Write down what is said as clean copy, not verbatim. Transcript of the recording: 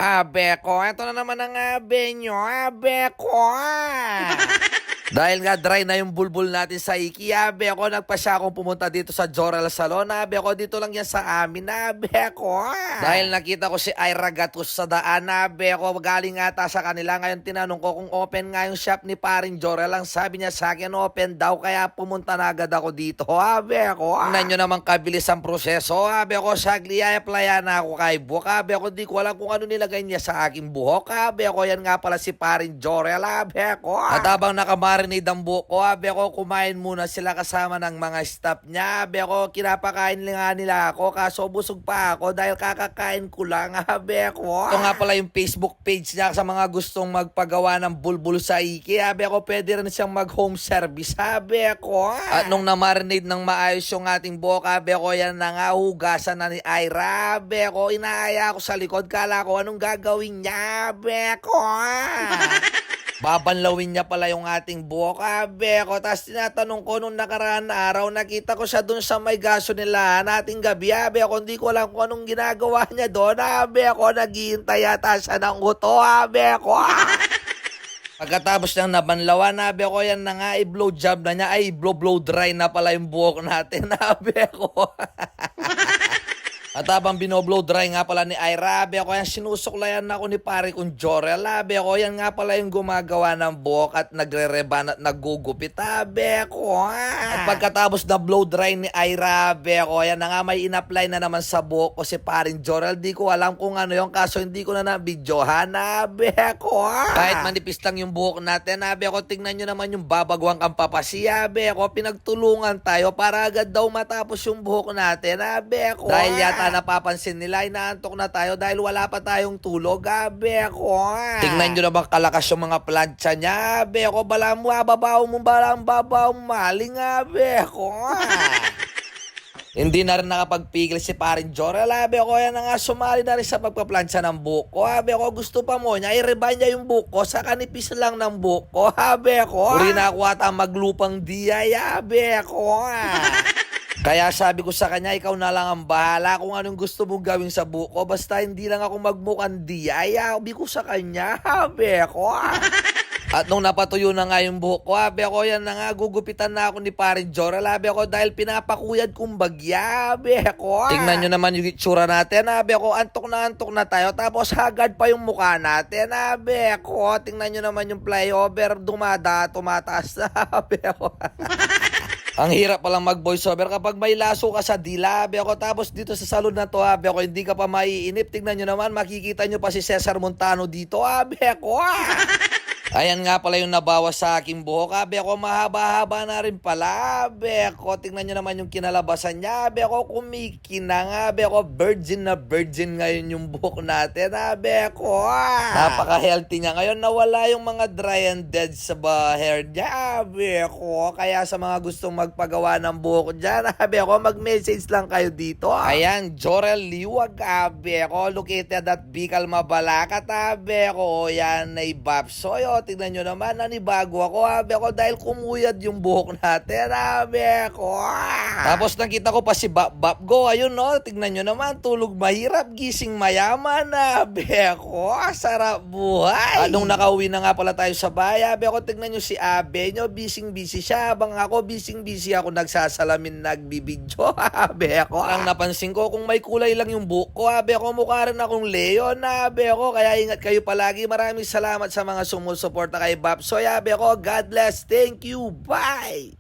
Abe ko, eto na naman ang abe nyo, abe ko. Dahil nga dry na yung bulbul natin sa Iki, abe ko, nagpasya akong pumunta dito sa Jorel Salon, abe ko, dito lang yan sa amin, abe ko. Dahil nakita ko si Ira Gatus sa daan, abe ko, galing ata sa kanila. Ngayon tinanong ko kung open nga yung shop ni paring Jorel. Ang sabi niya sa akin, open daw, kaya pumunta na agad ako dito, abe ko. Tingnan nyo naman kabilis ang proseso, abe ko, sagli, applyan na ako kay Buhok, abe ko, di ko alam kung ano nilagay niya sa aking buhok, abe ko, yan nga pala si paring Jorel, abe ko. At habang nakamarinate ang buhok ko, abe ko, kumain muna sila kasama ng mga staff niya, abe ko, kinapakain nga nila ako, kaso busog pa ako dahil kakakain ko lang, abe ko. Ito nga pala yung Facebook page niya sa mga gustong magpagawa ng bulbul sa Iki, abe ko, pwede rin siyang mag home service, abe ko. At nung na-marinate ng maayos yung ating buhok, abe ko, yan na nga, hugasan na ni Ira, abe ko, inaaya ko sa likod, kala ko anong gagawin niya, abe ko. Babanlawin niya pala yung ating buhok, abe ko. Tapos tinatanong ko nung nakaraan na araw, nakita ko siya dun sa may gasolinahan nating gabi, abe ko. Hindi ko alam kung anong ginagawa niya doon, abe ko. Naghihintay yata siya ng uto, abe ko. Pagkatapos niyang nabanlawan, abe ko, yan na nga, i-blow job na niya. Ay, blow dry na pala yung buhok natin, abe ko. At habang binoblow dry nga pala ni Ira, abe ko, yan sinusuklayan ako ni pare kong Jorel, abe ko, yan nga pala yung gumagawa ng buhok at nagre-reban at naggugupit, abe ko. At pagkatapos na blow dry ni Ira, abe ko, yan na nga, may in-apply na naman sa buhok ko si paring Jorel. Di ko alam kung ano yung kaso, hindi ko na nabidyohan, abe ko. Kahit manipis lang yung buhok natin, abe ko, tingnan nyo naman yung babagwang kampapasi, abe ko, pinagtulungan tayo para agad daw matapos yung buhok natin, abe ko. Dahil yata napapansin nila, inaantok na tayo dahil wala pa tayong tulog, abe ko. Tingnan nyo naman kalakas yung mga plancha niya, abe ko. Balang babaw mo, maling, abe ko. Hindi na rin nakapagpigil si paring Jorel, abe ko, yan na nga, sumali na rin sa pagpaplansya ng buhok ko, abe ko. Gusto pa mo niya, i-reban niya yung buhok ko sa kanipis lang ng buhok ko, abe ko. Uri na ako ata maglupang diyay, abe ko. Kaya sabi ko sa kanya, ikaw na lang ang bahala kung anong gusto mong gawin sa buhok ko. Basta hindi lang ako magmukhang diyay, sabi ko sa kanya, abe ko. At nung napatuyo na nga yung buhok ko, abe ko, yan na nga, gugupitan na ako ni paring Jorel, abe ko, dahil pinapakuyad kong bagya, abe ko. Tingnan nyo naman yung itsura natin, abe ko, antok na tayo, tapos hagad pa yung mukha natin, abe ko. Tingnan nyo naman yung flyover, tumataas na, abe ko. Ang hirap palang mag-voiceover kapag may laso ka sa dila, abe ko. Tapos dito sa salon na to, abe ko, hindi ka pa maiinip. Tingnan nyo naman, makikita nyo pa si Cesar Montano dito, abe ko. Ayan nga pala yung nabawas sa aking buhok, abe ko, mahaba-haba na rin pala, abe ko. Tingnan nyo naman yung kinalabasan niya, abe ko, kumikinang, abe ko. Virgin na virgin ngayon yung buhok natin, abe ko. Napaka-healthy niya ngayon, nawala yung mga dry and dead sa hair niya, abe ko. Kaya sa mga gustong magpagawa ng buhok dyan, abe ko, mag-message lang kayo dito. Ayan, Jorel Liwag, abe ko, located at Bicol, Mabalacat, abe ko. Yan, naibapsoy, tingnan nyo naman, nanibago ako, abe ko, dahil kumuyad yung buhok natin, abe ko. Tapos nakita ko pa si Bap Go, ayun no, tingnan nyo naman, tulog mahirap, gising mayaman, abe ko. Sarap buhay. Nung nakauwi na nga pala tayo sa bahay, abe ko, tingnan nyo si abe nyo, busy siya, habang ako, busy ako nagsasalamin, nagbibidyo, abe ko. Ang napansin ko, kung may kulay lang yung buhok ko, abe ko, mukha rin akong Leon, abe ko. Kaya ingat kayo palagi. Maraming salamat sa mga sumusuporta kay Bapsoy, abe ko. God bless. Thank you. Bye.